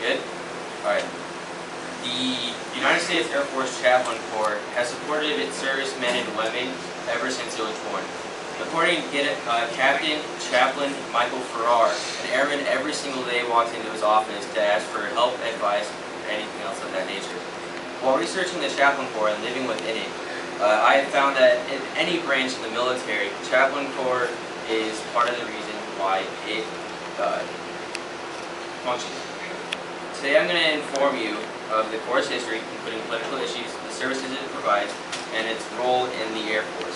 Good? Alright. The United States Air Force Chaplain Corps has supported its servicemen and women ever since it was born. According to Captain Chaplain Michael Farar, an airman every single day walks into his office to ask for help, advice, or anything else of that nature. While researching the Chaplain Corps and living within it, I have found that in any branch of the military, Chaplain Corps is part of the reason why it functions. Today I'm going to inform you of the Corps' history, including political issues, the services it provides, and its role in the Air Force.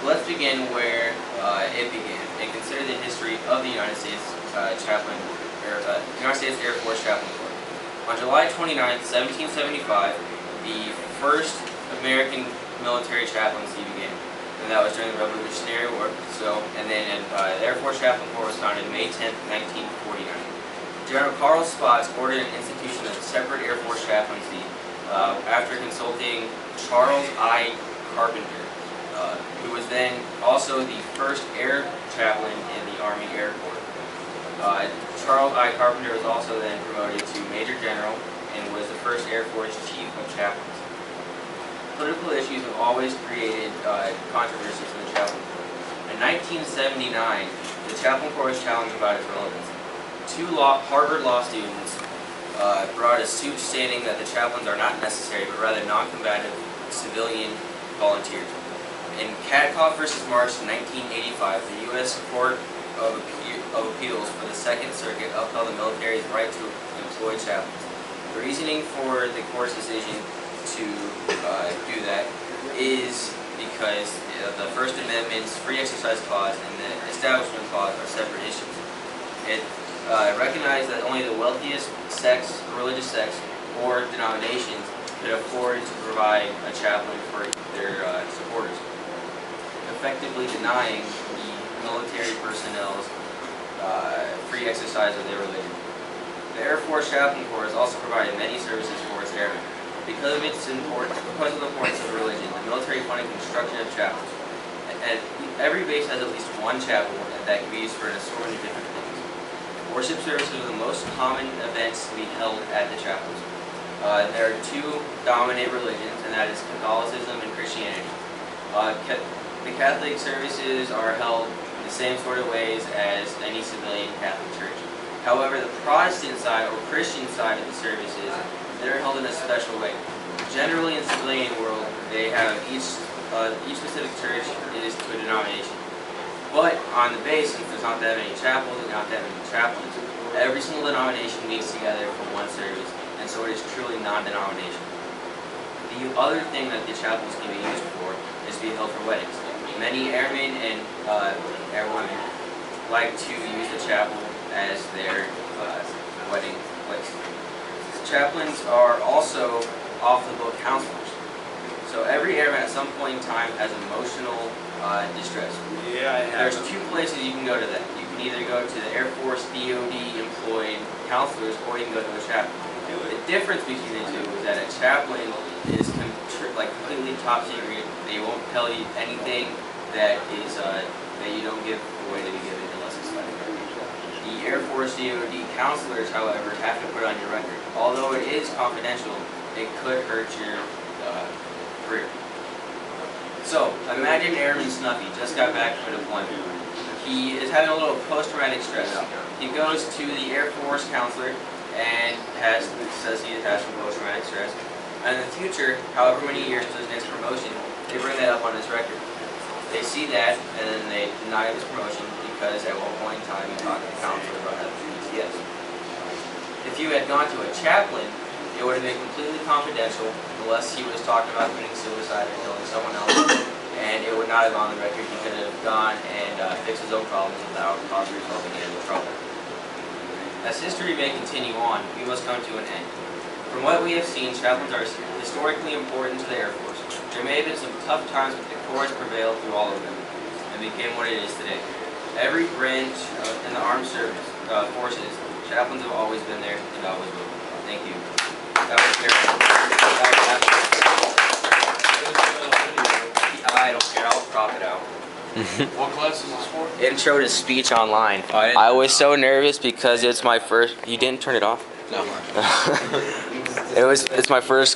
Let's begin where it began and consider the history of the United States United States Air Force Chaplain Corps. On July 29, 1775, the first American military chaplaincy began, and that was during the Revolutionary War. And then the Air Force Chaplain Corps was founded May 10, 1949. General Carl Spaatz ordered an institution of separate Air Force chaplaincy after consulting Charles I. Carpenter, who was then also the first air chaplain in the Army Air Corps. Charles I. Carpenter was also then promoted to Major General and was the first Air Force Chief of Chaplains. Political issues have always created controversies in the Chaplain Corps. In 1979, the Chaplain Corps was challenged about its relevance. Two Harvard law students brought a suit stating that the chaplains are not necessary, but rather non-combative civilian volunteers. In Catcoff v. March 1985, the U.S. Court of Appeals for the Second Circuit upheld the military's right to employ chaplains. The reasoning for the Court's decision to do that is because the First Amendment's free exercise clause and the Establishment Clause are separate issues. It recognized that only the wealthiest sects, religious sects, or denominations could afford to provide a chaplain for their supporters, effectively denying the military personnel's free exercise of their religion. The Air Force Chaplain Corps has also provided many services for its airmen. Because of the importance of religion, the military funded construction of chapels. And every base has at least one chapel that can be used for an assortment of different things. Worship services are the most common events to be held at the chapels. There are two dominant religions, and that is Catholicism and Christianity. The Catholic services are held in the same sort of ways as any civilian Catholic church. However, the Protestant side or Christian side of the services, they're held in a special way. Generally, in the civilian world, they have each specific church is to a denomination. But on the base, since there's not that many chapels and not that many chaplains, every single denomination meets together for one service, and so it is truly non-denominational. The other thing that the chapels can be used for is to be held for weddings. Many airmen and airwomen like to use the chapel as their wedding place. Chaplains are also off-the-book counselors. So every airman at some point in time has emotional distress. Yeah, There's two places you can go to that. You can either go to the Air Force DoD employed counselors, or you can go to a chaplain. The difference between the two is that a chaplain is completely top secret. They won't tell you anything that is that you don't give away to be given unless it's special. The Air Force DoD counselors, however, have to put it on your record. Although it is confidential, it could hurt your career. So, imagine Airman Snuffy just got back from deployment. He is having a little post-traumatic stress. He goes to the Air Force counselor and says he has some post-traumatic stress. And in the future, however many years to his next promotion, they bring that up on his record. They see that, and then they deny his promotion because at one point in time he talked to the counselor about having PTSD. If you had gone to a chaplain, it would have been completely confidential unless he was talking about committing suicide or killing someone else, and it would not have gone on the record. He could have gone and fixed his own problems without causing himself any trouble. As history may continue on, we must come to an end. From what we have seen, chaplains are historically important to the Air Force. There may have been some tough times, but the Corps has prevailed through all of them and became what it is today. Every branch in the armed forces, chaplains have always been there and always will. Thank you. That was terrible. I don't care. I'll crop it out. What class is this for? Intro to speech online. Oh, I was so nervous because it's my first. You didn't turn it off? No. It's my first